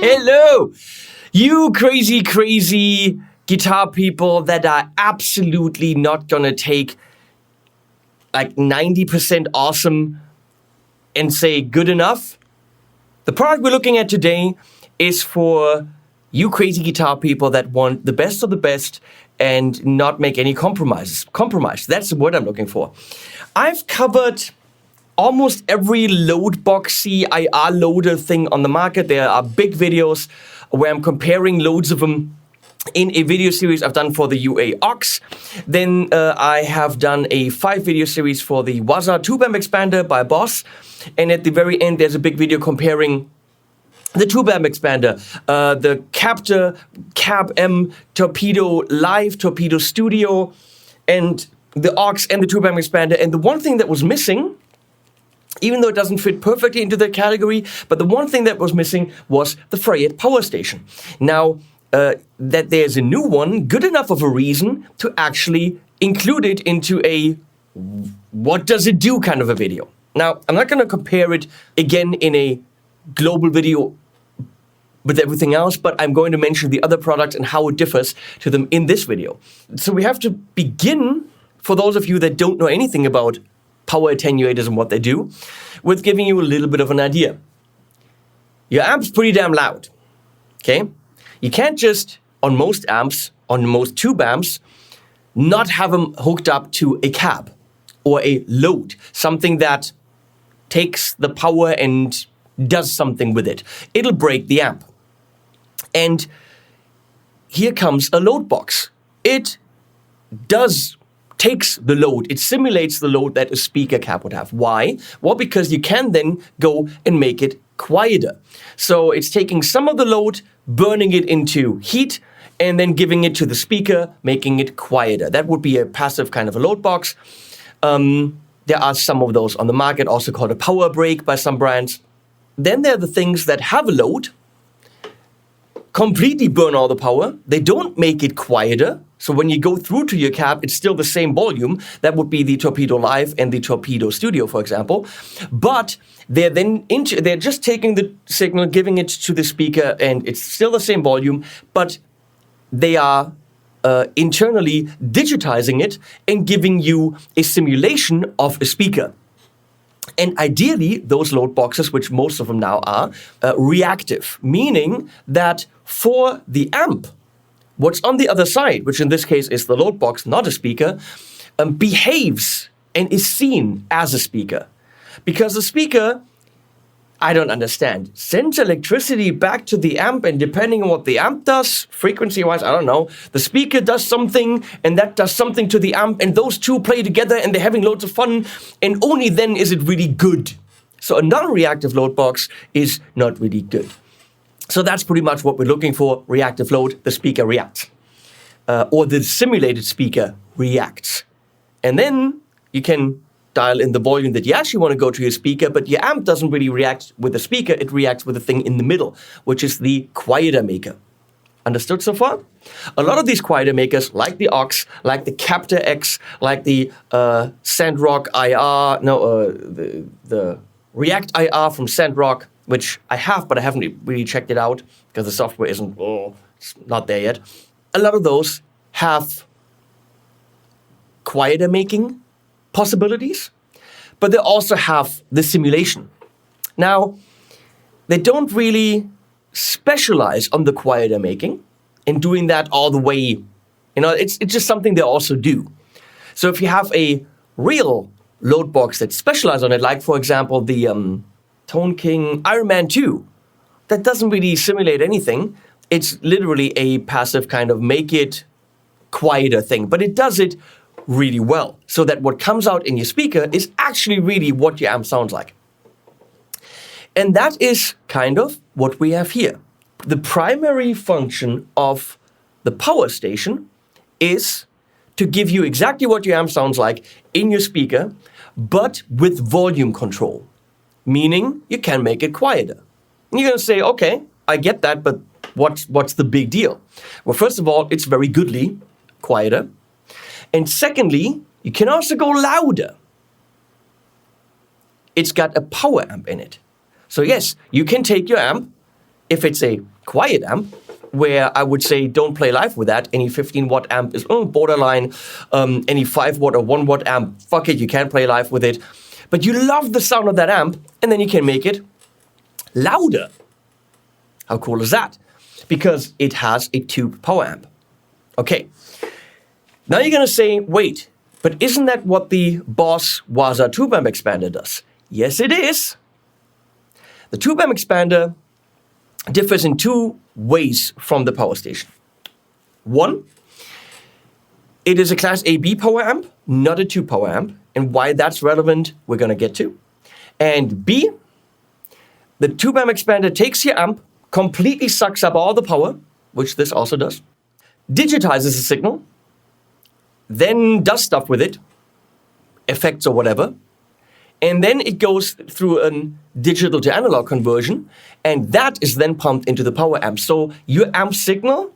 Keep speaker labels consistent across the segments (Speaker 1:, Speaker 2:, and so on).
Speaker 1: Hello, you crazy guitar people that are absolutely not gonna take like 90% awesome and say good enough. The product we're looking at today is for you crazy guitar people that want the best of the best and not make any compromises. That's the word I'm looking for. I've covered almost every load boxy IR loader thing on the market. There are big videos where I'm comparing loads of them in a video series I've done for the UA Aux. Then I have done a 5-video series for the Waza tube amp expander by Boss. And at the very end, there's a big video comparing the tube amp expander, the Captor Cab M Torpedo Live, Torpedo Studio, and the Aux and the tube amp expander. And the one thing that was missing, even though it doesn't fit perfectly into the category, but the one thing that was missing was the Fryette Power Station. Now, that there's a new one, good enough of a reason to actually include it into a what does it do kind of a video. Now, I'm not going to compare it again in a global video with everything else, but I'm going to mention the other products and how it differs to them in this video. So we have to begin, for those of you that don't know anything about power attenuators and what they do, with giving you a little bit of an idea. Your amp's pretty damn loud, okay? You can't just, on most amps, on most tube amps, not have them hooked up to a cab or a load, something that takes the power and does something with it. It'll break the amp. And here comes a load box. It takes the load, it simulates the load that a speaker cab would have. Why? Well, because you can then go and make it quieter. So it's taking some of the load, burning it into heat, and then giving it to the speaker, making it quieter. That would be a passive kind of a load box. There are some of those on the market, also called a power break by some brands. Then there are the things that have a load, completely burn all the power. They don't make it quieter. So when you go through to your cab, it's still the same volume. That would be the Torpedo Live and the Torpedo Studio, for example. But they're just taking the signal, giving it to the speaker, and it's still the same volume, but they are internally digitizing it and giving you a simulation of a speaker. And ideally, those load boxes, which most of them now are, reactive, meaning that for the amp, what's on the other side, which in this case is the load box, not a speaker, behaves and is seen as a speaker. Because the speaker, I don't understand, sends electricity back to the amp, and depending on what the amp does, frequency-wise, I don't know, the speaker does something, and that does something to the amp, and those two play together, and they're having loads of fun, and only then is it really good. So a non-reactive load box is not really good. So that's pretty much what we're looking for, reactive load, the speaker reacts. Or the simulated speaker reacts. And then you can dial in the volume that you actually want to go to your speaker, but your amp doesn't really react with the speaker, it reacts with the thing in the middle, which is the quieter maker. Understood so far? A lot of these quieter makers, like the Aux, like the Captor X, like the Sandrock IR, the React IR from Sandrock, which I have, but I haven't really checked it out because the software it's not there yet. A lot of those have quieter making possibilities, but they also have the simulation. Now, they don't really specialize on the quieter making and doing that all the way. It's just something they also do. So if you have a real load box that specializes on it, like for example the Tone King Iron Man 2, that doesn't really simulate anything. It's literally a passive kind of make it quieter thing, but it does it really well, so that what comes out in your speaker is actually really what your amp sounds like. And that is kind of what we have here. The primary function of the power station is to give you exactly what your amp sounds like in your speaker, but with volume control, meaning you can make it quieter. And you're going to say, okay, I get that, but What's the big deal? Well, first of all, it's very goodly, quieter. And secondly, you can also go louder. It's got a power amp in it. So yes, you can take your amp, if it's a quiet amp, where I would say don't play live with that. Any 15 watt amp is borderline. Any 5 watt or 1 watt amp, fuck it, you can't play live with it. But you love the sound of that amp, and then you can make it louder. How cool is that? Because it has a tube power amp. Okay, now you're gonna say, wait, but isn't that what the Boss Waza tube amp expander does? Yes, it is. The tube amp expander differs in 2 ways from the Powerstation. 1, it is a Class AB power amp, not a tube power amp, and why that's relevant, we're gonna get to. And B, the tube amp expander takes your amp, completely sucks up all the power, which this also does, digitizes the signal, then does stuff with it, effects or whatever, and then it goes through a digital to analog conversion, and that is then pumped into the power amp. So your amp signal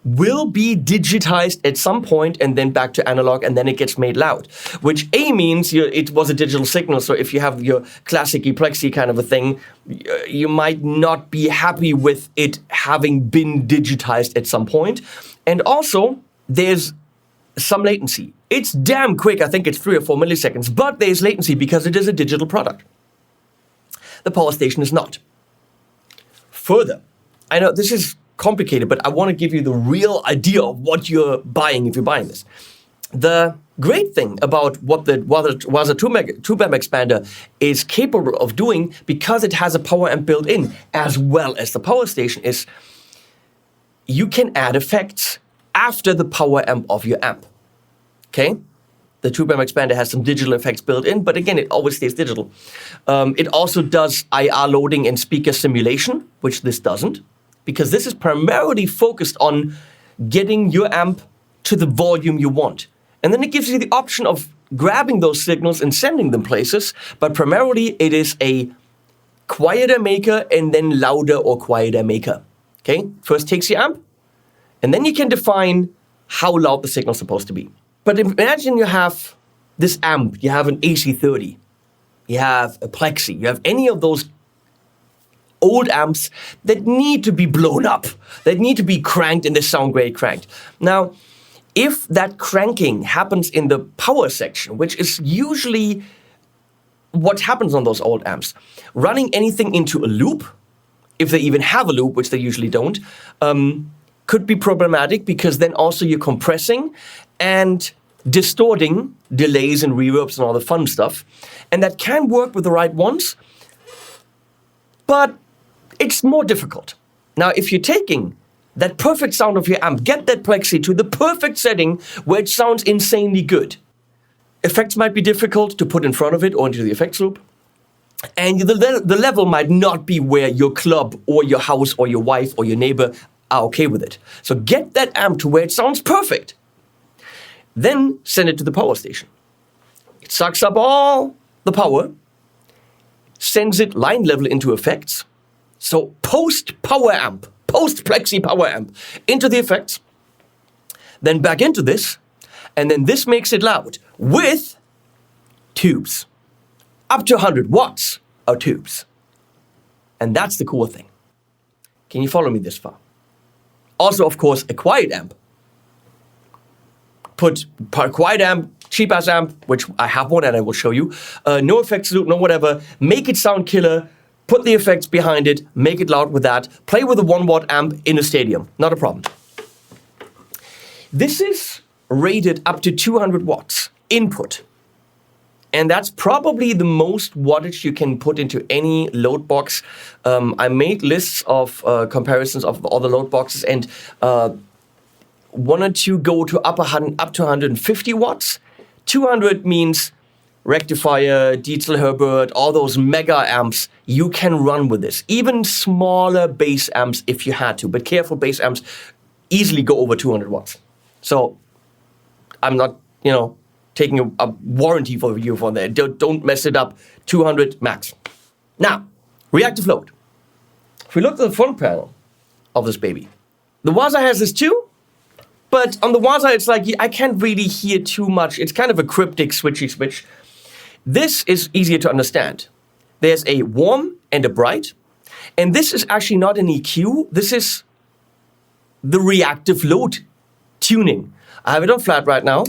Speaker 1: will be digitized at some point and then back to analog, and then it gets made loud, which A means it was a digital signal. So if you have your classic Plexi kind of a thing, you might not be happy with it having been digitized at some point. And also, there's some latency. It's damn quick. I think it's 3 or 4 milliseconds, but there's latency because it is a digital product. The Powerstation is not. Further, I know this is complicated, but I want to give you the real idea of what you're buying if you're buying this. The great thing about what the Waza tube amp expander is capable of doing, because it has a power amp built in, as well as the Powerstation, is you can add effects after the power amp of your amp. Okay? The tube amp expander has some digital effects built in, but again, it always stays digital. It also does IR loading and speaker simulation, which this doesn't, because this is primarily focused on getting your amp to the volume you want. And then it gives you the option of grabbing those signals and sending them places, but primarily it is a quieter maker and then louder or quieter maker. Okay? First takes your amp, and then you can define how loud the signal is supposed to be. But imagine you have this amp, you have an AC30, you have a Plexi, you have any of those old amps that need to be blown up, that need to be cranked and they sound great cranked. Now, if that cranking happens in the power section, which is usually what happens on those old amps, running anything into a loop, if they even have a loop, which they usually don't, could be problematic, because then also you're compressing and distorting delays and reverbs and all the fun stuff. And that can work with the right ones, but it's more difficult. Now, if you're taking that perfect sound of your amp, get that Plexi to the perfect setting where it sounds insanely good. Effects might be difficult to put in front of it or into the effects loop. And the level might not be where your club or your house or your wife or your neighbor are okay with it. So get that amp to where it sounds perfect. Then send it to the Powerstation. It sucks up all the power, sends it line level into effects. So post power amp, post Plexi power amp into the effects, then back into this, and then this makes it loud with tubes. Up to 100 watts of tubes. And that's the cool thing. Can you follow me this far? Also, of course, a quiet amp. Put quiet amp, cheap-ass amp, which I have one and I will show you. No effects loop, no whatever. Make it sound killer. Put the effects behind it. Make it loud with that. Play with a 1 watt amp in a stadium. Not a problem. This is rated up to 200 watts input. And that's probably the most wattage you can put into any load box. I made lists of comparisons of all the load boxes, and 1 or 2 go to up to 150 watts. 200 means rectifier, Dietzel Herbert, all those mega amps. You can run with this. Even smaller bass amps if you had to. But careful, bass amps easily go over 200 watts. So I'm not, taking a warranty for you for that. Don't mess it up. 200 max. Now, reactive load. If we look at the front panel, of this baby. The Waza has this too, but on the Waza, it's like, I can't really hear too much. It's kind of a cryptic switchy switch. This is easier to understand. There's a warm and a bright, and this is actually not an EQ. This is the reactive load tuning. I have it on flat right now,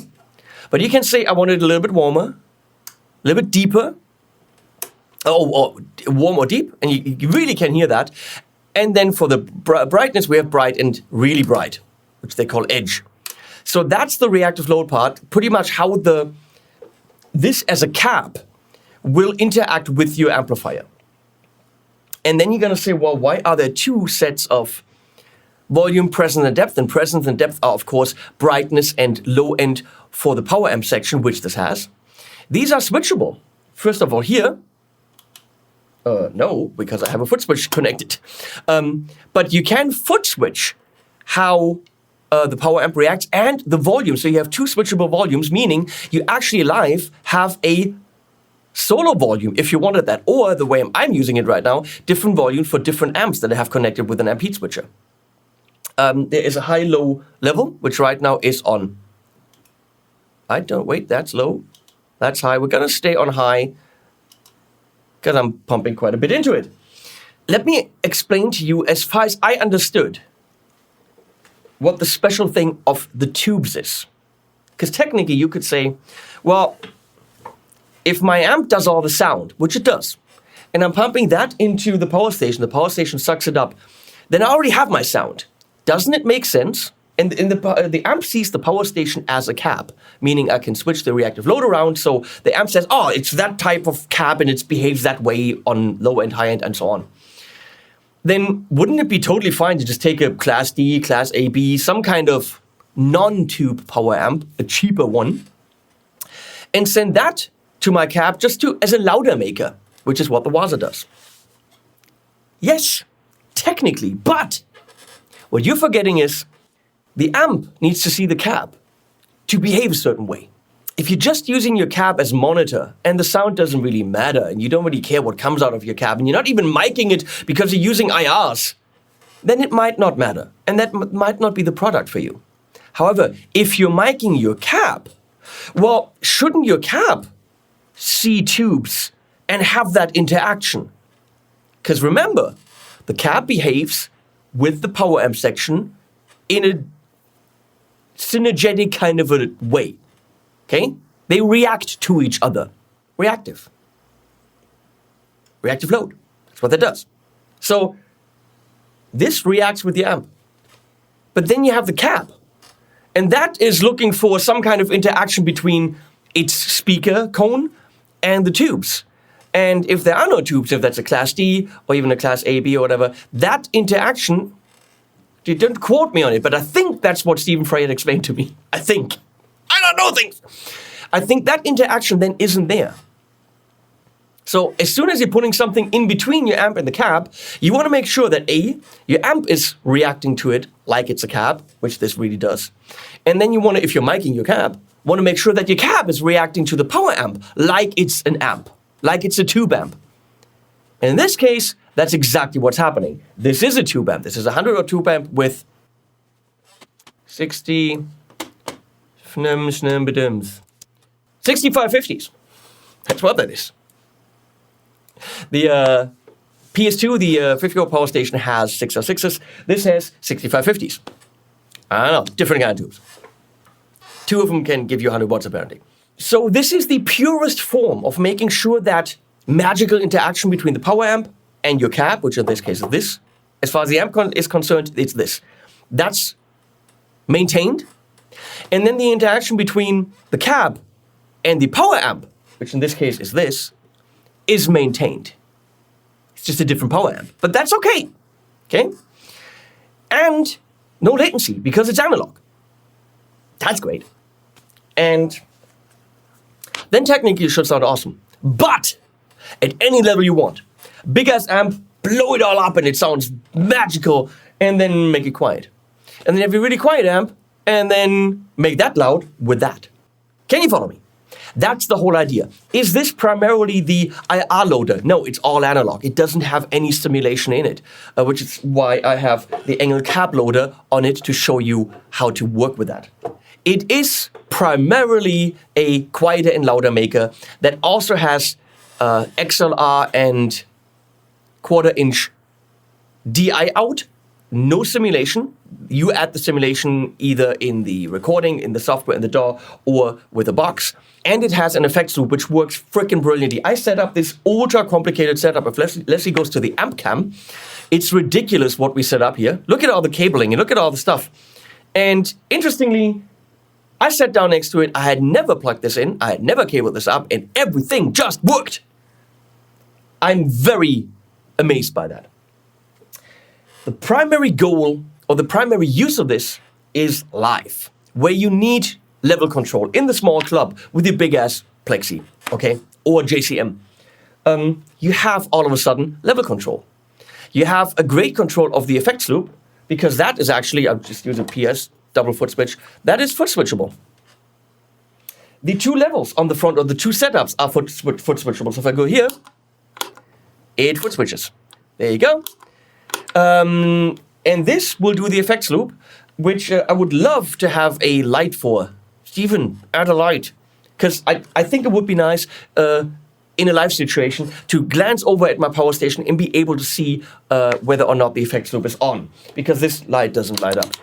Speaker 1: but you can say I want it a little bit warmer, a little bit deeper, or warm or deep, and you really can hear that. And then for the brightness, we have bright and really bright, which they call edge. So that's the reactive load part, pretty much how this as a cab will interact with your amplifier. And then you're going to say, well, why are there two sets of volume, presence, and depth? And presence and depth are, of course, brightness and low end for the power amp section, which this has. These are switchable. First of all, here, no, because I have a foot switch connected. But you can foot switch how the power amp reacts and the volume. So you have two switchable volumes, meaning you actually live have a solo volume if you wanted that. Or the way I'm using it right now, different volumes for different amps that I have connected with an AMPETE switcher. There is a high-low level, which right now is on. That's low. That's high. We're going to stay on high, because I'm pumping quite a bit into it. Let me explain to you, as far as I understood, what the special thing of the tubes is. Because technically you could say, well, if my amp does all the sound, which it does, and I'm pumping that into the power station sucks it up, then I already have my sound. Doesn't it make sense? And the amp sees the power station as a cab, meaning I can switch the reactive load around. So the amp says, oh, it's that type of cab and it behaves that way on low end, high end, and so on. Then wouldn't it be totally fine to just take a Class D, Class AB, some kind of non-tube power amp, a cheaper one, and send that to my cab just as a louder maker, which is what the Waza does? Yes, technically, but what you're forgetting is the amp needs to see the cab to behave a certain way. If you're just using your cab as monitor and the sound doesn't really matter and you don't really care what comes out of your cab and you're not even miking it because you're using IRs, then it might not matter and that might not be the product for you. However, if you're miking your cab, well, shouldn't your cab see tubes and have that interaction? Because remember, the cab behaves with the power amp section in a synergetic kind of a way, okay? They react to each other. Reactive load, that's what that does. So this reacts with the amp. But then you have the cab, and that is looking for some kind of interaction between its speaker cone and the tubes. And if there are no tubes, if that's a Class D or even a Class AB or whatever, that interaction, you don't quote me on it, but I think that's what Stephen Fryette explained to me. I think. I don't know things. I think that interaction then isn't there. So as soon as you're putting something in between your amp and the cab, you want to make sure that A, your amp is reacting to it like it's a cab, which this really does. And then you want to, if you're miking your cab, want to make sure that your cab is reacting to the power amp like it's an amp, like it's a tube amp. And in this case, that's exactly what's happening. This is a tube amp. This is a 100-watt tube amp with 6550s. That's what that is. The PS2, the 50-watt power station, has 606s. This has 6550s. I don't know, different kind of tubes. Two of them can give you 100 watts apparently. So this is the purest form of making sure that magical interaction between the power amp and your cab, which in this case is this. As far as the amp is concerned, it's this. That's maintained. And then the interaction between the cab and the power amp, which in this case is this, is maintained. It's just a different power amp. But that's okay. Okay? And no latency because it's analog. That's great. And then technically it should sound awesome. But at any level you want, big ass amp, blow it all up and it sounds magical, and then make it quiet. And then have a really quiet amp, and then make that loud with that. Can you follow me? That's the whole idea. Is this primarily the IR loader? No, it's all analog. It doesn't have any simulation in it, which is why I have the Engel cab loader on it to show you how to work with that. It is primarily a quieter and louder maker that also has XLR and quarter-inch DI out, no simulation. You add the simulation either in the recording, in the software, in the DAW, or with a box. And it has an effects loop, which works freaking brilliantly. I set up this ultra complicated setup. If Leslie goes to the amp cam, it's ridiculous what we set up here. Look at all the cabling and look at all the stuff. And interestingly, I sat down next to it. I had never plugged this in. I had never cabled this up, and everything just worked. I'm very amazed by that. The primary goal or the primary use of this is live, where you need level control in the small club with your big ass Plexi, okay, or JCM. You have all of a sudden level control. You have a great control of the effects loop because that is actually, I'll just use a PS double foot switch, that is foot switchable. The two levels on the front of the two setups are foot switchable. So if I go here, 8 foot switches. There you go. And this will do the effects loop, which I would love to have a light for. Steven, add a light. Because I think it would be nice in a live situation to glance over at my power station and be able to see whether or not the effects loop is on. Because this light doesn't light up.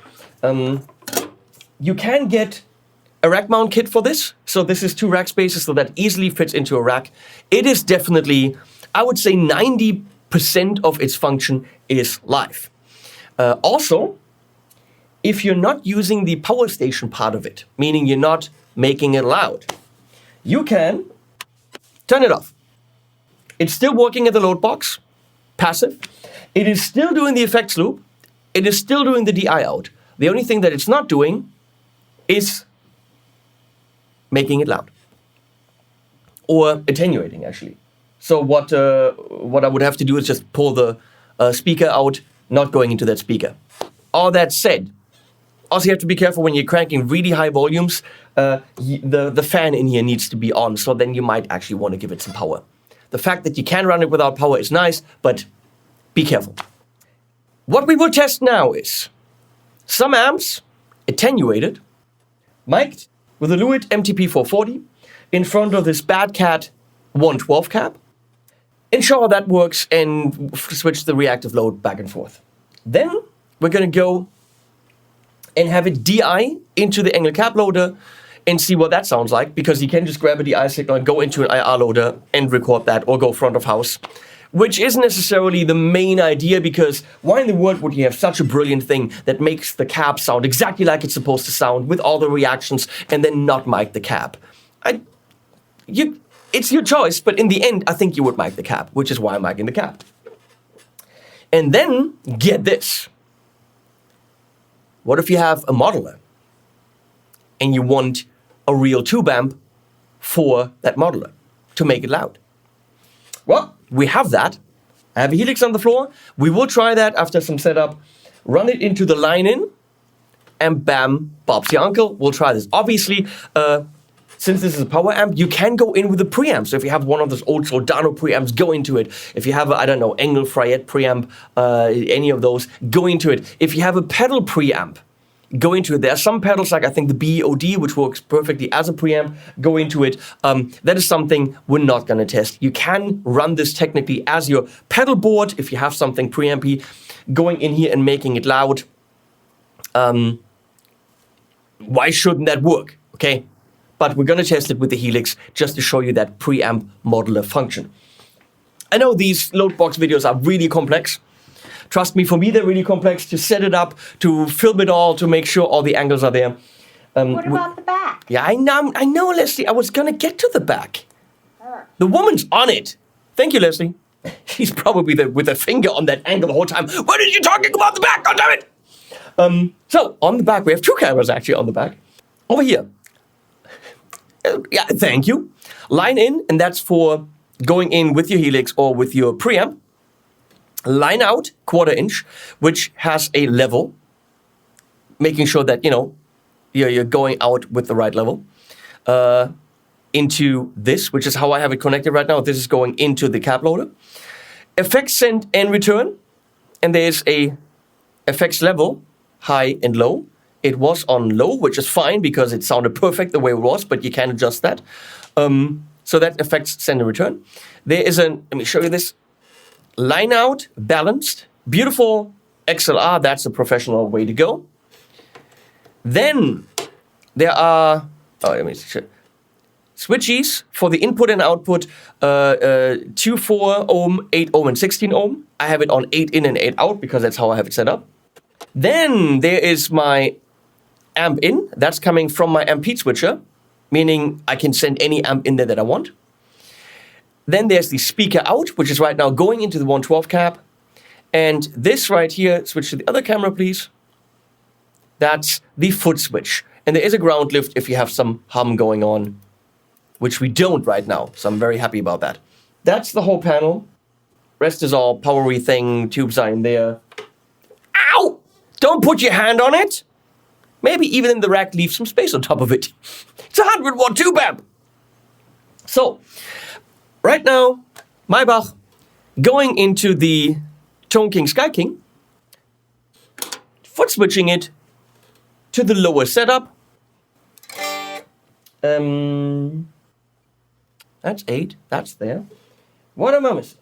Speaker 1: You can get a rack mount kit for this. So this is 2 rack spaces, so that easily fits into a rack. It is definitely, I would say 90% of its function is live. Also, if you're not using the power station part of it, meaning you're not making it loud, you can turn it off. It's still working at the load box, passive. It is still doing the effects loop. It is still doing the DI out. The only thing that it's not doing is making it loud. Or attenuating, actually. So what I would have to do is just pull the speaker out, not going into that speaker. All that said, also you have to be careful when you're cranking really high volumes, the fan in here needs to be on, so then you might actually want to give it some power. The fact that you can run it without power is nice, but be careful. What we will test now is some amps, attenuated, mic'd with a Lewitt MTP440 in front of this Bad Cat 112 cab. Ensure that works and switch the reactive load back and forth. Then we're going to go and have it DI into the Engel cab loader and see what that sounds like, because you can just grab a DI signal and go into an IR loader and record that, or go front of house, which isn't necessarily the main idea, because why in the world would you have such a brilliant thing that makes the cab sound exactly like it's supposed to sound with all the reactions and then not mic the cab? It's your choice, but in the end, I think you would mic the cab, which is why I'm micing the cab. And then, get this. What if you have a modeler and you want a real tube amp for that modeler to make it loud? Well, we have that. I have a Helix on the floor. We will try that after some setup. Run it into the line-in, and bam, Bob's your uncle. We'll try this. Obviously, since this is a power amp, you can go in with a preamp. So if you have one of those old Soldano preamps, go into it. If you have a, I don't know, Engel Fryette preamp, any of those, go into it. If you have a pedal preamp, go into it. There are some pedals, like I think the BOD, which works perfectly as a preamp, go into it. That is something we're not going to test. You can run this technically as your pedal board if you have something preampy, going in here and making it loud. Why shouldn't that work? Okay. But we're going to test it with the Helix just to show you that preamp modeler function. I know these load box videos are really complex. Trust me, for me, they're really complex to set it up, to film it all, to make sure all the angles are there.
Speaker 2: What about the back?
Speaker 1: Yeah, I know, Leslie. I was going to get to the back. The woman's on it. Thank you, Leslie. She's probably with her finger on that angle the whole time. What are you talking about the back? God damn it! So, on the back, we have 2 cameras actually on the back. Over here. Yeah, thank you. Line in, and that's for going in with your Helix or with your preamp. Line out, 1/4 inch, which has a level, making sure that, you're going out with the right level. into this, which is how I have it connected right now. This is going into the cab loader. Effects send and return. And there's a effects level, high and low. It was on low, which is fine because it sounded perfect the way it was, but you can adjust that. So that affects send and return. There is let me show you this, line out, balanced, beautiful XLR. That's a professional way to go. Then there are, let me show. Switchies for the input and output, 2, 4 ohm, 8 ohm, and 16 ohm. I have it on 8 in and 8 out because that's how I have it set up. Then there is my amp in. That's coming from my AMPETE switcher, meaning I can send any amp in there that I want. Then there's the speaker out, which is right now going into the 112 cab. And this right here, switch to the other camera, please. That's the foot switch. And there is a ground lift if you have some hum going on, which we don't right now. So I'm very happy about that. That's the whole panel. Rest is all powery thing, tubes are in there. Ow! Don't put your hand on it. Maybe even in the rack, leave some space on top of it. It's a 100-watt tube amp. So, right now, Maybach going into the Tone King Sky King, foot switching it to the lower setup. That's 8, that's there. What am I missing?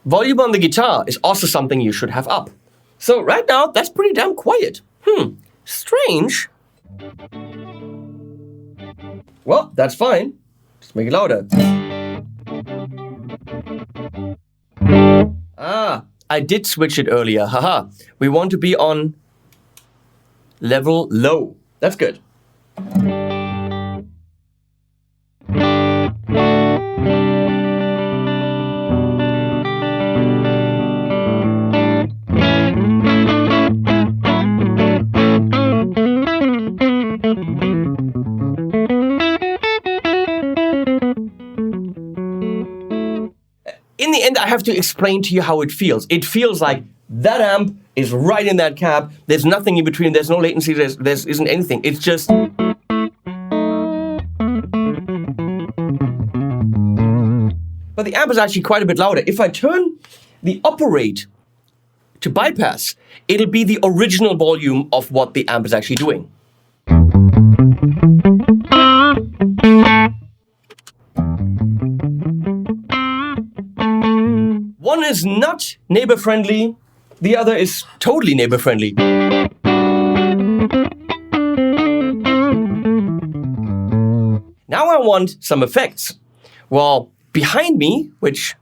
Speaker 1: Volume on the guitar is also something you should have up. So right now, that's pretty damn quiet. Strange. Well, that's fine. Just make it louder. I did switch it earlier. Haha. We want to be on level low. That's good. In the end, I have to explain to you how it feels. It feels like that amp is right in that cab. There's nothing in between. There's no latency. There isn't anything. It's just... But the amp is actually quite a bit louder. If I turn the operate to bypass, it'll be the original volume of what the amp is actually doing. One is not neighbor-friendly, the other is totally neighbor-friendly. Now I want some effects. Well, behind me, which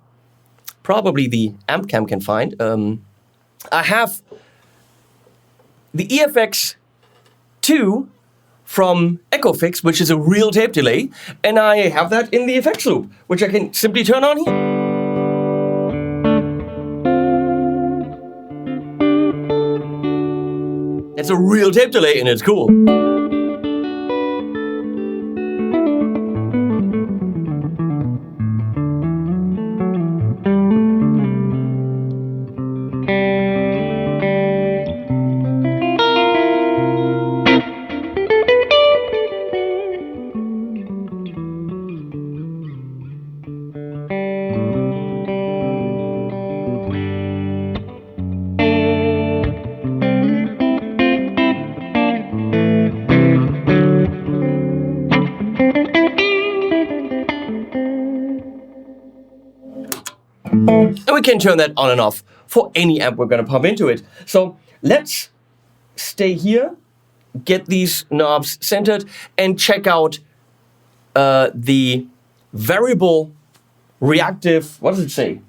Speaker 1: probably the amp cam can find, I have the EFX2 from EchoFix, which is a real tape delay, and I have that in the effects loop, which I can simply turn on here. It's a real tape delay and it's cool. And we can turn that on and off for any amp we're going to pump into it. So let's stay here, get these knobs centered, and check out the variable reactive, what does it say?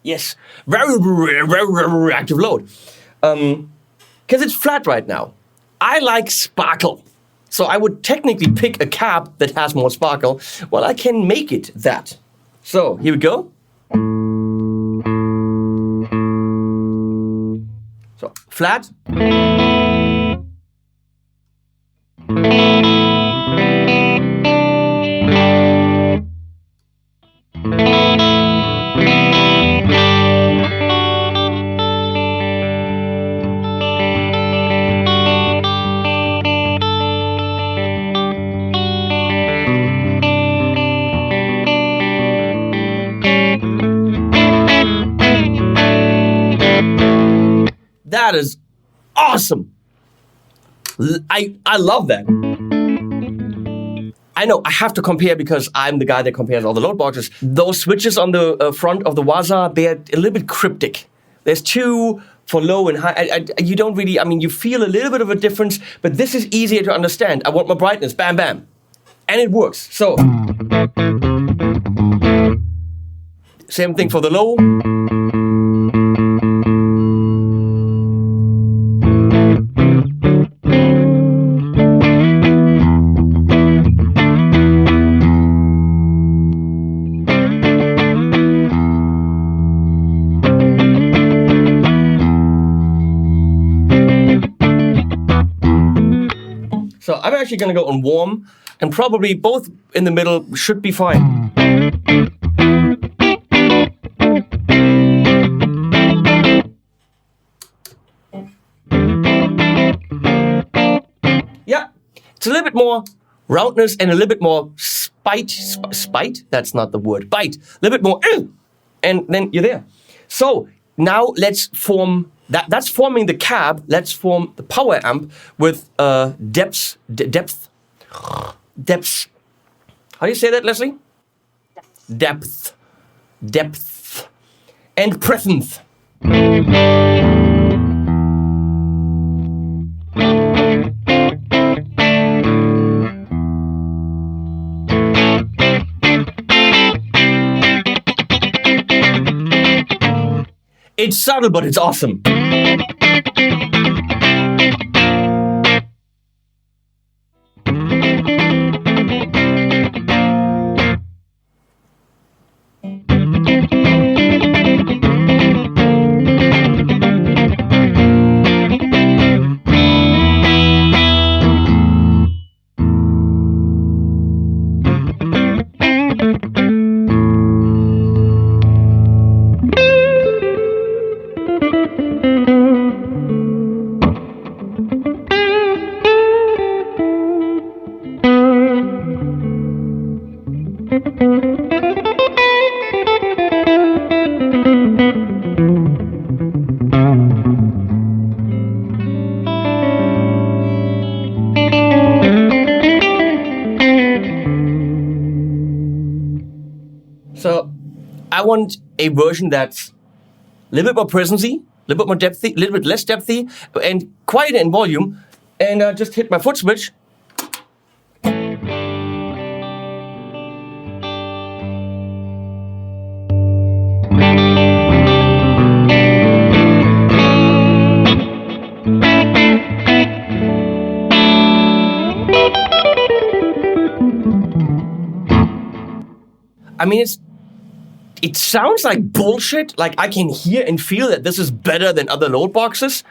Speaker 1: Yes, variable reactive load. Because it's flat right now. I like sparkle. So I would technically pick a cab that has more sparkle. Well, I can make it that. So here we go. So, flat. That is awesome. I love that. I know, I have to compare because I'm the guy that compares all the load boxes. Those switches on the front of the Waza, they're a little bit cryptic. There's two for low and high. You don't really, I mean, you feel a little bit of a difference, but this is easier to understand. I want my brightness, bam, bam. And it works, so. Same thing for the low. So I'm actually gonna go on warm, and probably both in the middle should be fine. Yeah, it's a little bit more roundness and a little bit more spite? That's not the word, bite. A little bit more, and then you're there. So now let's form, that's forming the cab, let's form the power amp with depths. How do you say that, Leslie? Depth. And presence. It's subtle, but it's awesome. So I want a version that's a little bit more presency, a little bit more depthy, a little bit less depthy, and quieter in volume. And just hit my foot switch. I mean, it sounds like bullshit. Like I can hear and feel that this is better than other load boxes,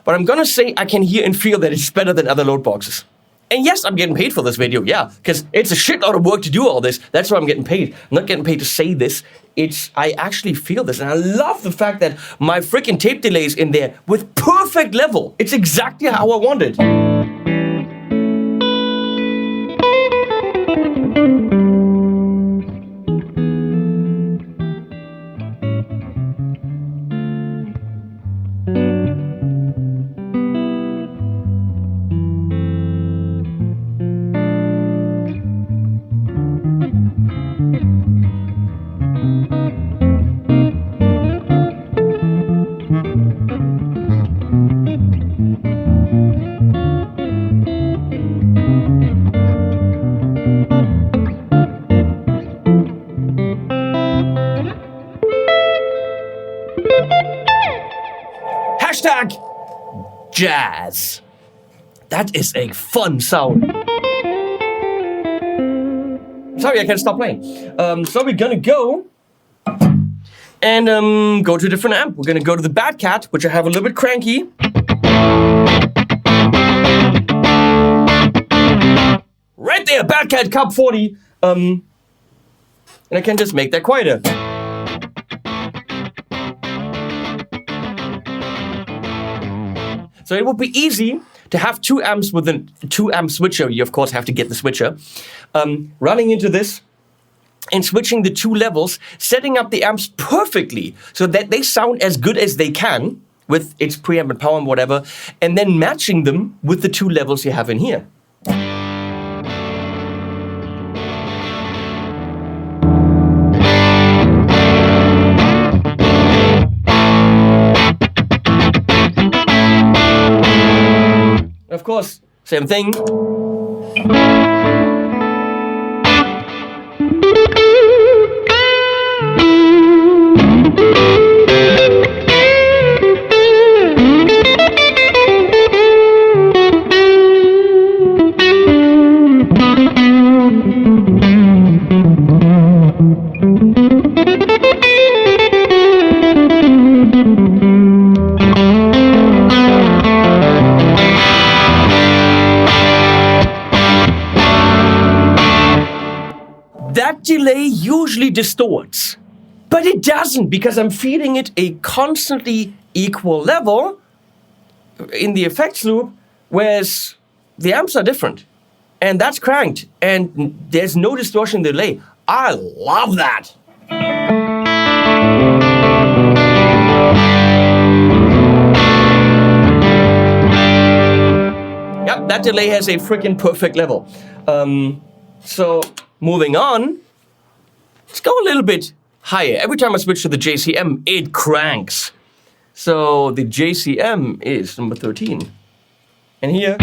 Speaker 1: but I'm gonna say I can hear and feel that it's better than other load boxes. And yes, I'm getting paid for this video, yeah, because it's a shitload of work to do all this. That's why I'm getting paid. I'm not getting paid to say this. I actually feel this, and I love the fact that my freaking tape delay is in there with perfect level. It's exactly how I want it. Hashtag jazz. That is a fun sound. Sorry, I can't stop playing. So we're gonna go and go to a different amp. We're gonna go to the Bad Cat, which I have a little bit cranky. Right there, Bad Cat Cub 40. And I can just make that quieter. So it would be easy to have two amps with a 2-amp switcher. You of course have to get the switcher. Running into this and switching the two levels, setting up the amps perfectly so that they sound as good as they can with its preamp and power and whatever, and then matching them with the two levels you have in here. Of course, same thing. That delay usually distorts, but it doesn't because I'm feeding it a constantly equal level in the effects loop, whereas the amps are different. And that's cranked, and there's no distortion in the delay. I love that. Yep, that delay has a freaking perfect level. So moving on, let's go a little bit higher. Every time I switch to the JCM, it cranks. So the JCM is number 13. And here,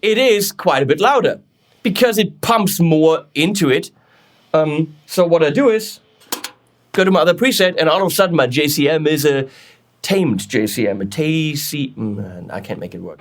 Speaker 1: it is quite a bit louder because it pumps more into it. So what I do is go to my other preset, and all of a sudden my JCM is a tamed JCM, I can't make it work.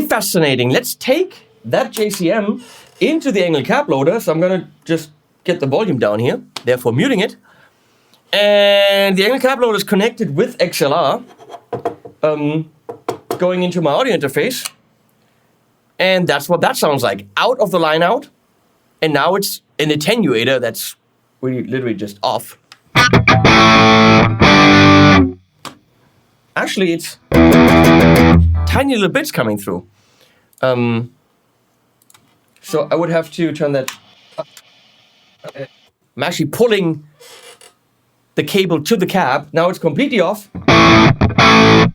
Speaker 1: Fascinating. Let's take that JCM into the angle cap loader. So I'm gonna just get the volume down here, therefore muting it. And the angle cap loader is connected with XLR, going into my audio interface. And that's what that sounds like. Out of the line out. And now it's an attenuator that's really literally just off. Actually, it's tiny little bits coming through. So I would have to turn that up. I'm actually pulling the cable to the cab. Now it's completely off. The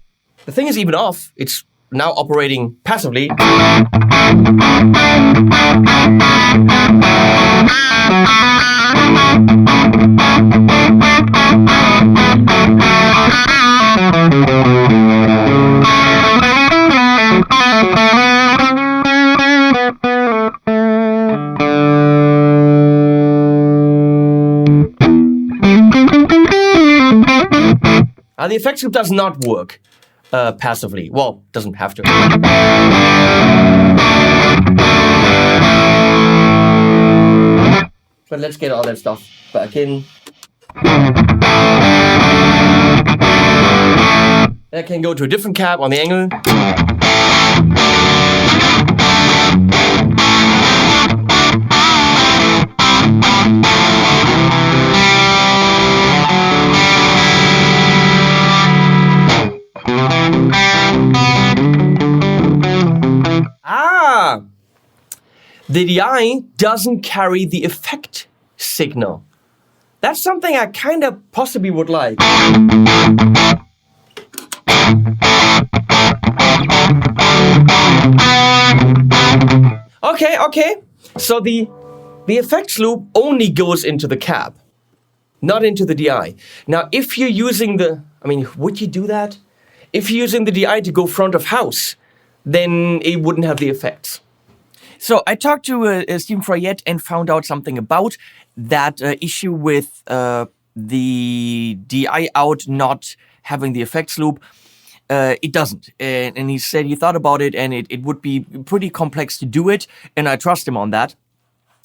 Speaker 1: thing is even off. It's now operating passively. The effects loop does not work passively. Well, doesn't have to. But let's get all that stuff back in. I can go to a different cab on the angle. The DI doesn't carry the effect signal. That's something I kind of possibly would like. Okay. So the effects loop only goes into the cab. not into the DI. Now, if you're using would you do that? If you're using the DI to go front of house, then it wouldn't have the effects. So I talked to Steve Fryette and found out something about that issue with the DI out not having the effects loop. It doesn't. And he said he thought about it and it would be pretty complex to do it. And I trust him on that.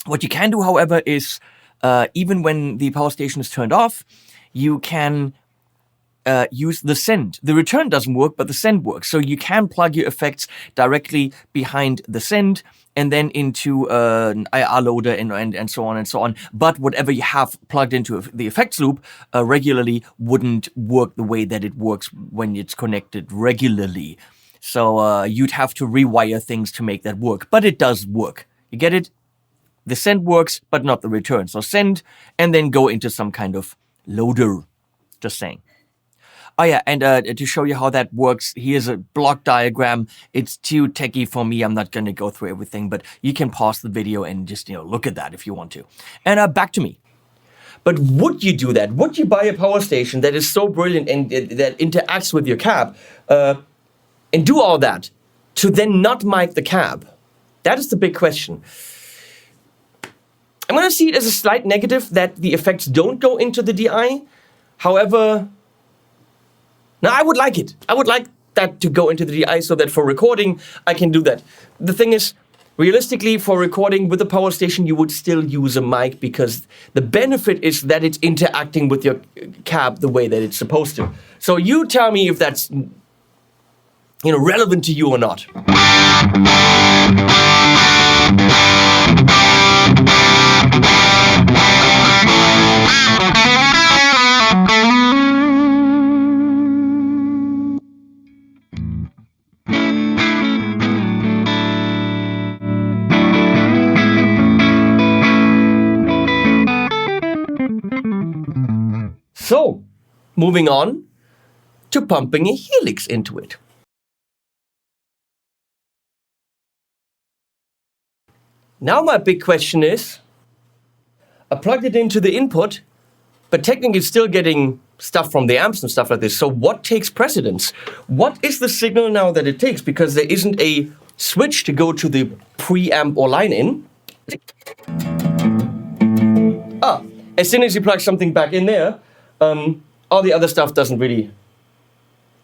Speaker 1: What you can do, however, is even when the power station is turned off, you can use the send. The return doesn't work, but the send works. So you can plug your effects directly behind the send and then into an IR loader and so on and so on. But whatever you have plugged into the effects loop regularly wouldn't work the way that it works when it's connected regularly. So you'd have to rewire things to make that work. But it does work. You get it? The send works, but not the return. So send and then go into some kind of loader. Just saying. Oh yeah, and to show you how that works, here's a block diagram. It's too techy for me. I'm not going to go through everything, but you can pause the video and just, look at that if you want to. And back to me. But would you do that? Would you buy a power station that is so brilliant and that interacts with your cab and do all that to then not mic the cab? That is the big question. I'm going to see it as a slight negative that the effects don't go into the DI. However, now I would like it. I would like that to go into the DI so that for recording, I can do that. The thing is, realistically, for recording with a power station, you would still use a mic because the benefit is that it's interacting with your cab the way that it's supposed to. So you tell me if that's, relevant to you or not. So, moving on to pumping a helix into it. Now my big question is, I plugged it into the input, but technically it's still getting stuff from the amps and stuff like this. So what takes precedence? What is the signal now that it takes? Because there isn't a switch to go to the preamp or line in. As soon as you plug something back in there, all the other stuff doesn't really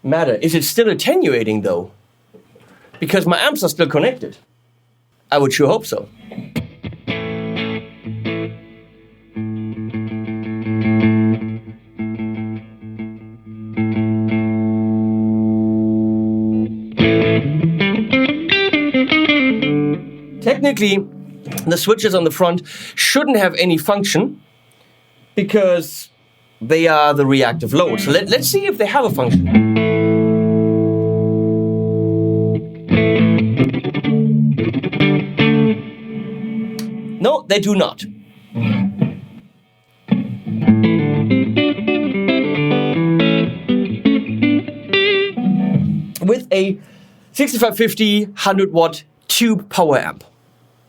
Speaker 1: matter. Is it still attenuating though? Because my amps are still connected. I would sure hope so. Technically, the switches on the front shouldn't have any function because they are the reactive load. So let's see if they have a function. No, they do not. With a 6550 100 watt tube power amp,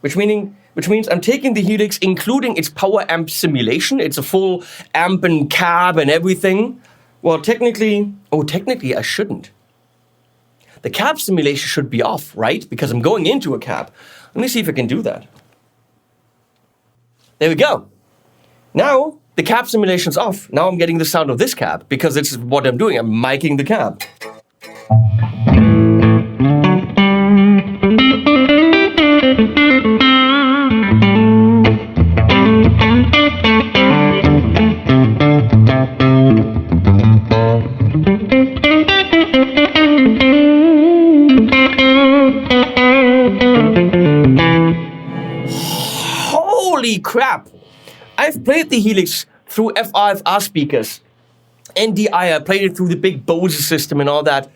Speaker 1: which means I'm taking the helix, including its power amp simulation. It's a full amp and cab and everything. Well, technically I shouldn't. The cab simulation should be off, right? Because I'm going into a cab. Let me see if I can do that. There we go. Now the cab simulation's off. Now I'm getting the sound of this cab because it's what I'm doing. I'm miking the cab. Holy crap! I've played the helix through FRFR speakers, NDI, I played it through the big Bose system and all that.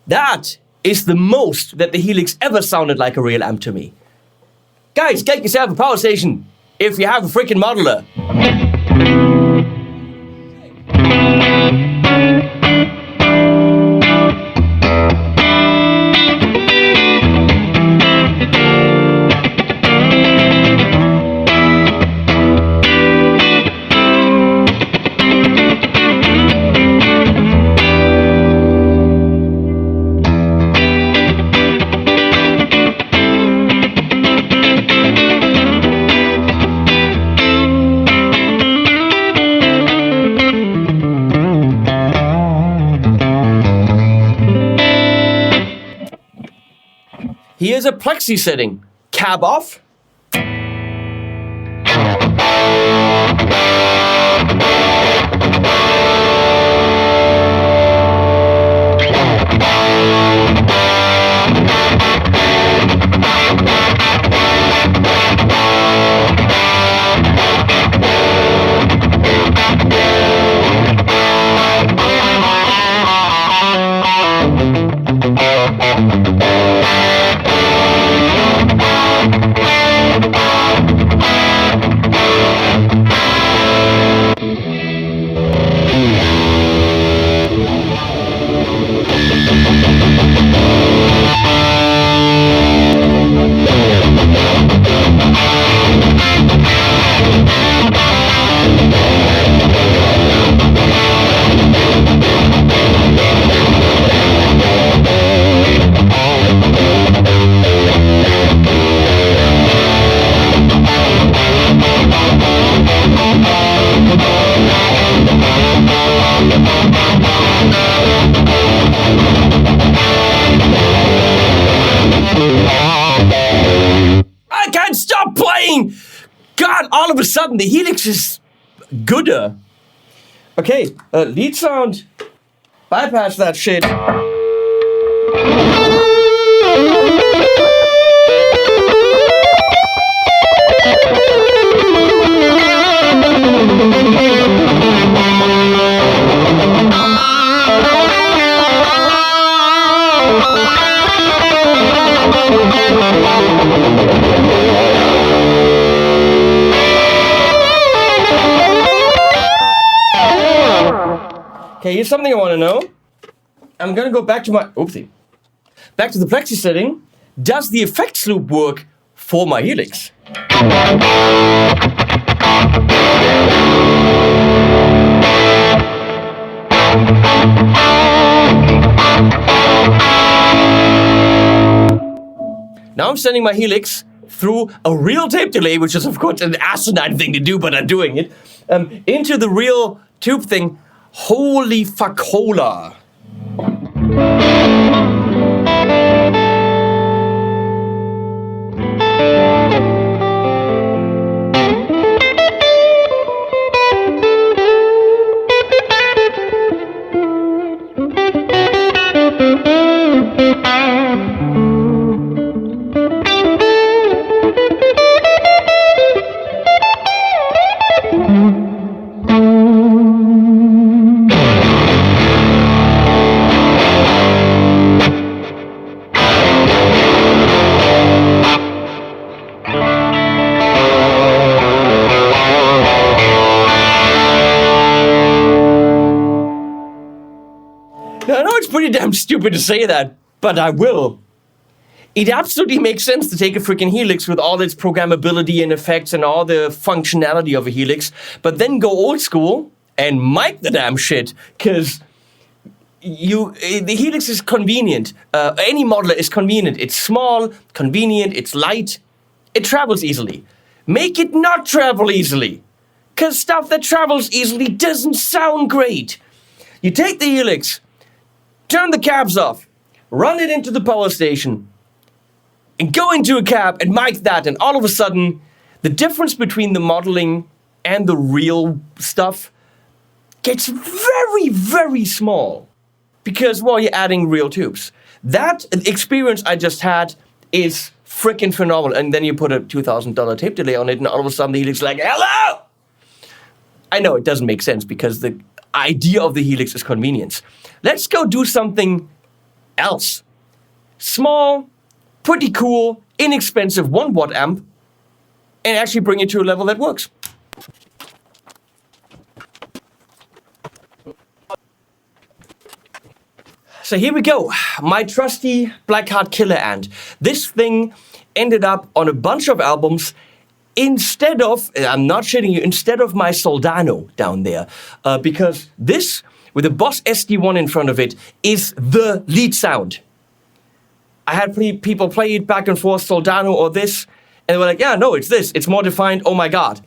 Speaker 1: That is the most that the helix ever sounded like a real amp to me. Guys, get yourself a power station if you have a freaking modeler. Here's a plexi setting. Cab off. I can't stop playing! God, all of a sudden the Helix is gooder. Okay, lead sound. Bypass that shit. Okay, here's something I want to know. I'm gonna go back to my back to the plexi setting. Does the effects loop work for my Helix? Now I'm sending my Helix through a real tape delay, which is of course an asinine thing to do, but I'm doing it, into the real tube thing. Holy fuckola. Now, I know it's pretty damn stupid to say that, but I will. It absolutely makes sense to take a freaking Helix with all its programmability and effects and all the functionality of a Helix, but then go old school and mic the damn shit, because the Helix is convenient. Any modeler is convenient. It's small, convenient, it's light, it travels easily. Make it not travel easily, because stuff that travels easily doesn't sound great. You take the Helix, turn the cabs off, run it into the power station, and go into a cab and mic that, and all of a sudden, the difference between the modeling and the real stuff gets very, very small. Because, well, you're adding real tubes. That experience I just had is freaking phenomenal. And then you put a $2,000 tape delay on it, and all of a sudden the Helix is like, hello! I know it doesn't make sense because the idea of the Helix is convenience. Let's go do something else. Small, pretty cool, inexpensive 1-watt amp, and actually bring it to a level that works. So here we go, my trusty Black Heart Killer Ant. This thing ended up on a bunch of albums instead of, I'm not shitting you, instead of my Soldano down there. Because this, with a Boss SD1 in front of it, is the lead sound. I had people play it back and forth, Soldano or this, and they were like, yeah, no, it's this, it's more defined, oh my god.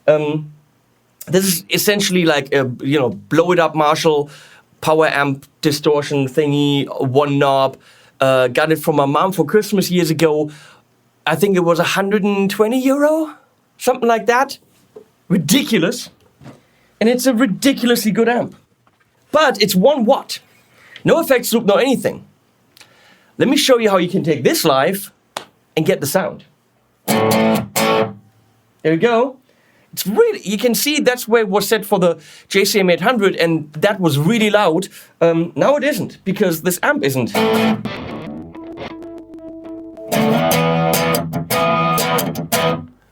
Speaker 1: This is essentially like a, blow it up Marshall power amp distortion thingy, one knob, Got it from my mom for Christmas years ago. I think it was 120 euro, something like that. Ridiculous. And it's a ridiculously good amp. But it's 1 watt. No effects loop, no anything. Let me show you how you can take this live and get the sound. There we go. It's really, you can see that's where it was set for the JCM 800, and that was really loud. Now it isn't, because this amp isn't.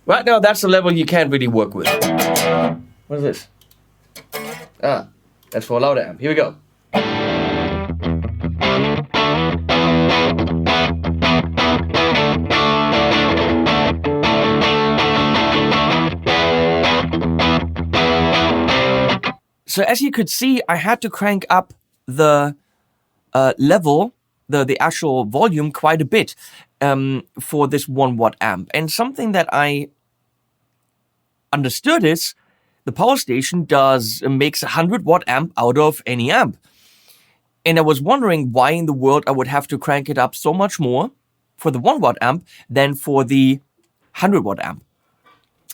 Speaker 1: Right now, that's a level you can't really work with. What is this? Ah, that's for a louder amp. Here we go. So as you could see, I had to crank up the level, the actual volume quite a bit for this 1 watt amp. And something that I understood is the Powerstation makes a 100 watt amp out of any amp. And I was wondering why in the world I would have to crank it up so much more for the 1 watt amp than for the 100 watt amp.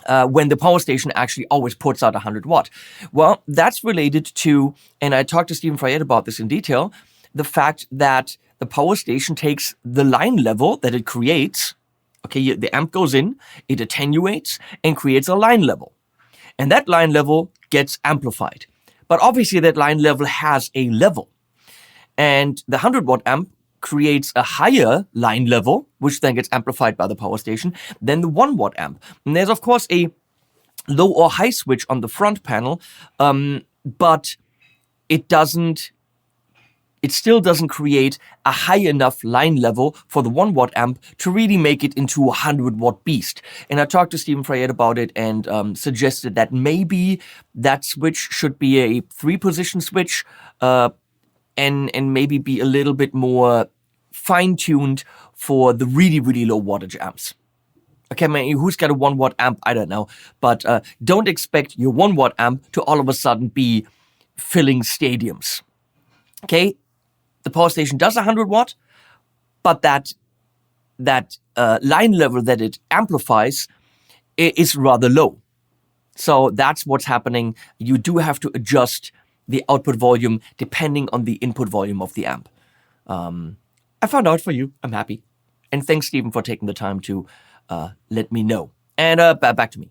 Speaker 1: When the Powerstation actually always puts out 100 watt. Well, that's related to, and I talked to Stephen Fryette about this in detail, the fact that the Powerstation takes the line level that it creates, okay, the amp goes in, it attenuates, and creates a line level. And that line level gets amplified. But obviously that line level has a level. And the 100 watt amp creates a higher line level, which then gets amplified by the Powerstation, than the 1 watt amp. And there's of course a low or high switch on the front panel, but it still doesn't create a high enough line level for the 1 watt amp to really make it into a 100 watt beast. And I talked to Stephen Fryette about it and suggested that maybe that switch should be a 3-position switch, and maybe be a little bit more fine-tuned for the really, really low wattage amps. Okay, man, who's got a 1 watt amp? I don't know. But don't expect your 1 watt amp to all of a sudden be filling stadiums. Okay, the Powerstation does 100 watt, but that line level that it amplifies is rather low. So that's what's happening. You do have to adjust the output volume depending on the input volume of the amp. I found out for you. I'm happy. And thanks, Stephen, for taking the time to let me know. And back to me.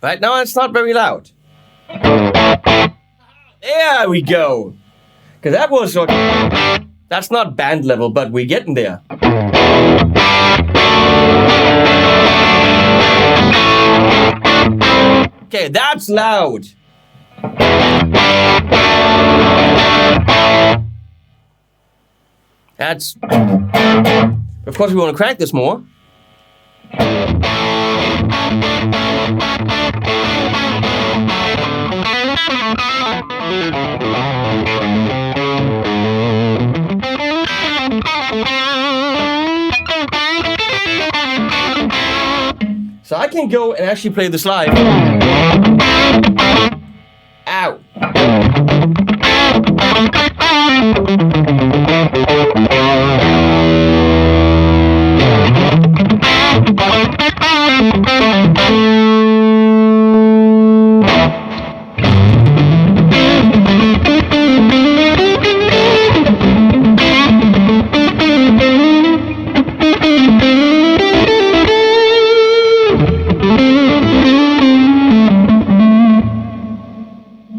Speaker 1: Right now it's not very loud. There we go. Because that was sort of, that's not band level, but we're getting there. Okay, that's loud. That's, of course we want to crank this more. So I can go and actually play this live. Ow.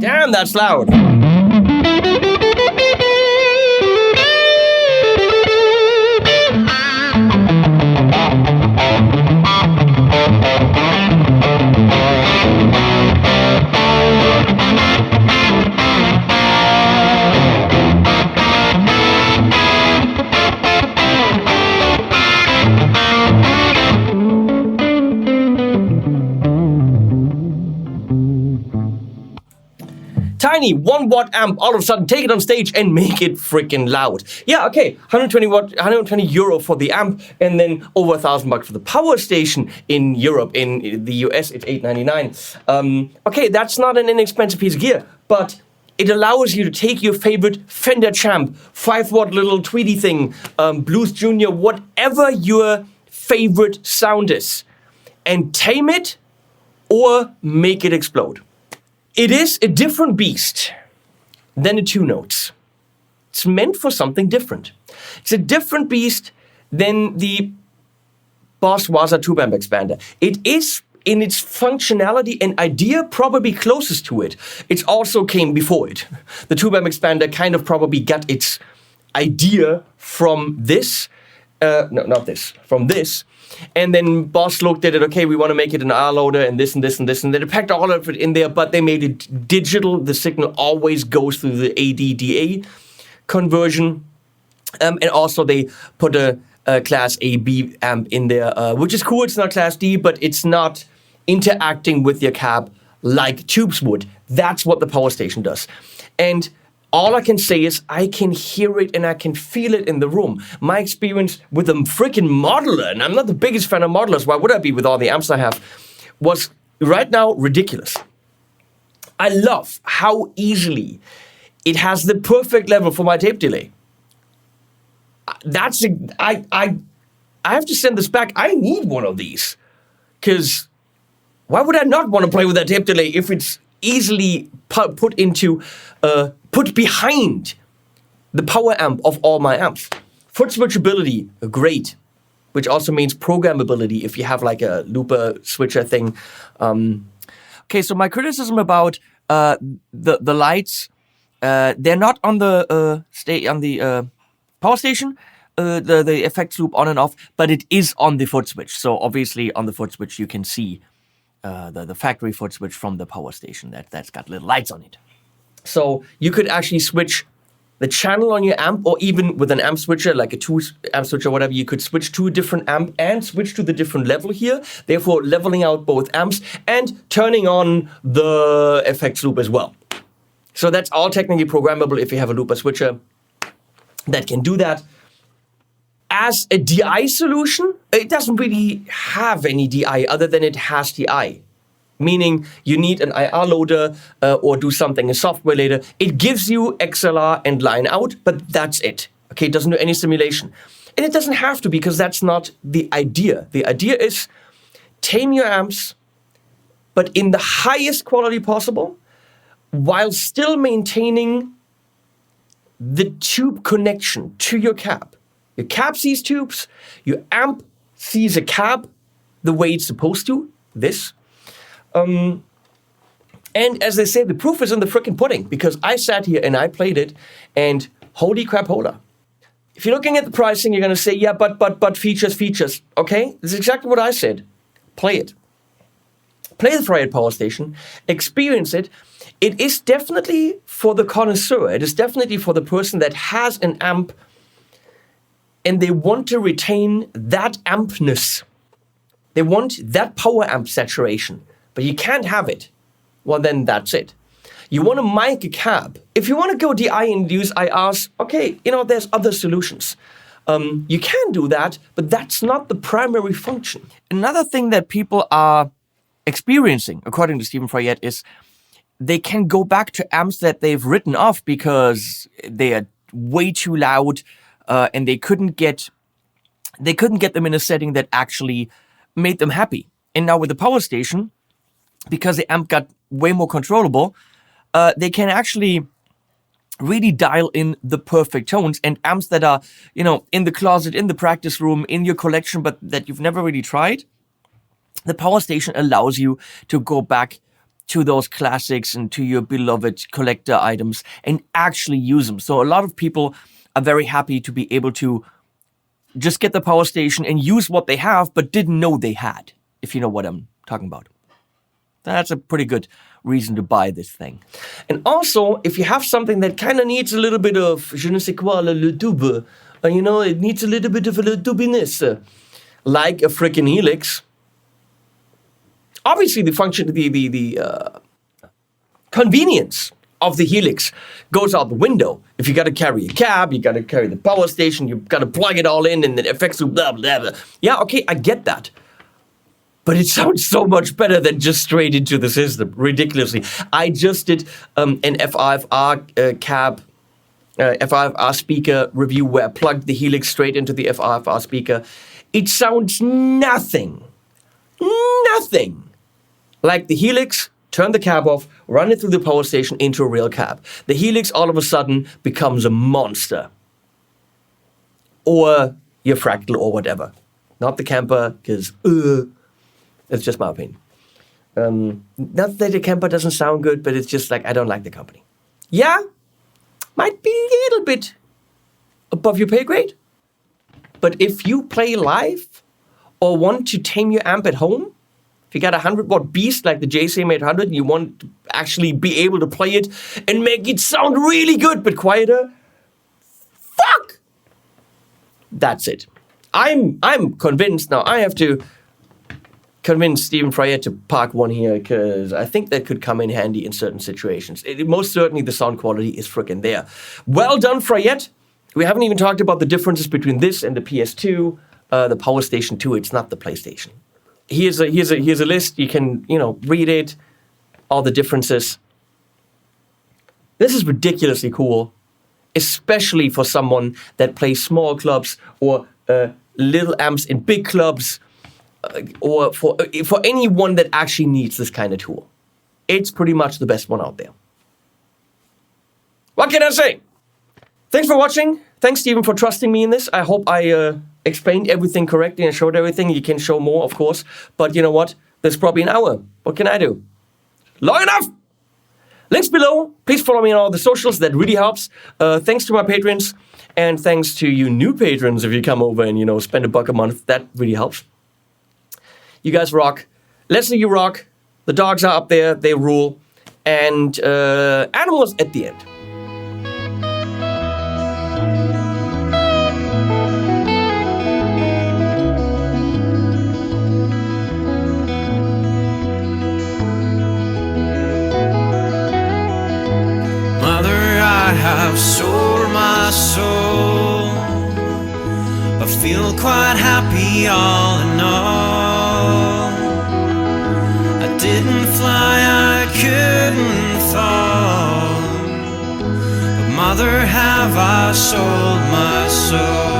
Speaker 1: Damn, that's loud. tiny 1 watt amp, all of a sudden take it on stage and make it freaking loud. Yeah, okay, 120 euro for the amp, and then over $1,000 for the power station in Europe. In the US, it's $899. Okay, that's not an inexpensive piece of gear, but it allows you to take your favorite Fender Champ, 5 watt little Tweety thing, Blues Junior, whatever your favorite sound is, and tame it or make it explode. It is a different beast than the 2 notes. It's meant for something different. It's a different beast than the Boss Waza tube amp expander. It is, in its functionality and idea, probably closest to it. It also came before it. The tube amp expander kind of probably got its idea from this. From this. And then Boss looked at it, okay, we want to make it an R loader and this and this and this, and they packed all of it in there, but they made it digital. The signal always goes through the AD-DA conversion. And also they put a Class A-B amp in there, which is cool. It's not Class D, but it's not interacting with your cab like tubes would. That's what the Power Station does. And all I can say is I can hear it and I can feel it in the room. My experience with a freaking modeler, and I'm not the biggest fan of modelers, why would I be with all the amps I have, was right now ridiculous. I love how easily it has the perfect level for my tape delay. I have to send this back. I need one of these. Because why would I not want to play with that tape delay if it's easily put behind the power amp of all my amps? Foot switchability, great. Which also means programmability if you have like a looper switcher thing. Okay, so my criticism about the lights, they're not on the Power Station, the effects loop on and off, but it is on the foot switch. So obviously on the foot switch you can see the factory foot switch from the Power Station that's got little lights on it. So you could actually switch the channel on your amp, or even with an amp switcher, like a 2-amp switcher or whatever, you could switch to a different amp and switch to the different level here, therefore leveling out both amps and turning on the effects loop as well. So that's all technically programmable if you have a looper switcher that can do that. As a DI solution, it doesn't really have any DI other than it has DI. Meaning you need an IR loader or do something in software later. It gives you XLR and line out, but that's it. Okay, it doesn't do any simulation. And it doesn't have to, because that's not the idea. The idea is tame your amps, but in the highest quality possible, while still maintaining the tube connection to your cab. Your cab sees tubes, your amp sees a cab the way it's supposed to, this. And as they say, the proof is in the frickin' pudding, because I sat here and I played it, and holy crap, hola. If you're looking at the pricing, you're going to say, yeah, but features. Okay, this is exactly what I said. Play it. Play the Fryette Power Station. Experience it. It is definitely for the connoisseur. It is definitely for the person that has an amp and they want to retain that ampness. They want that power amp saturation, but you can't have it. Well, then that's it. You want to mic a cab. If you want to go DI and use IRs, okay, there's other solutions. You can do that, but that's not the primary function. Another thing that people are experiencing, according to Stephen Fryette, is they can go back to amps that they've written off because they are way too loud, and they couldn't get them in a setting that actually made them happy. And now with the Power Station, because the amp got way more controllable, they can actually really dial in the perfect tones, and amps that are, in the closet, in the practice room, in your collection, but that you've never really tried. The Power Station allows you to go back to those classics and to your beloved collector items and actually use them. So a lot of people are very happy to be able to just get the Power Station and use what they have, but didn't know they had, if you know what I'm talking about. That's a pretty good reason to buy this thing. And also, if you have something that kind of needs a little bit of je ne sais quoi, le double, it needs a little bit of a dubiness, like a freaking Helix. Obviously, the function, the convenience of the Helix goes out the window. If you got to carry a cab, you got to carry the power station, you got to plug it all in, and the effects will blah, blah, blah. Yeah, okay, I get that. But it sounds so much better than just straight into the system, ridiculously. I just did an FRFR cab, FRFR speaker review where I plugged the Helix straight into the FRFR speaker. It sounds nothing like the Helix. Turn the cab off, run it through the power station into a real cab. The Helix all of a sudden becomes a monster. Or your Fractal or whatever. Not the Camper, because it's just my opinion. Not that the Camper doesn't sound good, but it's just like, I don't like the company. Yeah, might be a little bit above your pay grade. But if you play live or want to tame your amp at home, if you got a 100-watt beast like the JCM 800 and you want to actually be able to play it and make it sound really good but quieter, fuck! That's it. I'm convinced now. I have to convince Stephen Fryette to park one here because I think that could come in handy in certain situations. Most certainly the sound quality is freaking there. Well done, Fryette. We haven't even talked about the differences between this and the PS2, the Powerstation 2. It's not the PlayStation. Here's a list. You can, read it, all the differences. This is ridiculously cool, especially for someone that plays small clubs or little amps in big clubs, or for anyone that actually needs this kind of tool. It's pretty much the best one out there. What can I say? Thanks for watching. Thanks, Stephen, for trusting me in this. I hope I explained everything correctly and showed everything. You can show more, of course. But you know what? There's probably an hour. What can I do? Long enough! Links below. Please follow me on all the socials. That really helps. Thanks to my patrons. And thanks to you new patrons if you come over and, spend $1 a month. That really helps. You guys rock. Leslie, you rock. The dogs are up there. They rule. And animals at the end.
Speaker 3: I have sold my soul, but feel quite happy all in all. I didn't fly, I couldn't fall, but mother, have I sold my soul.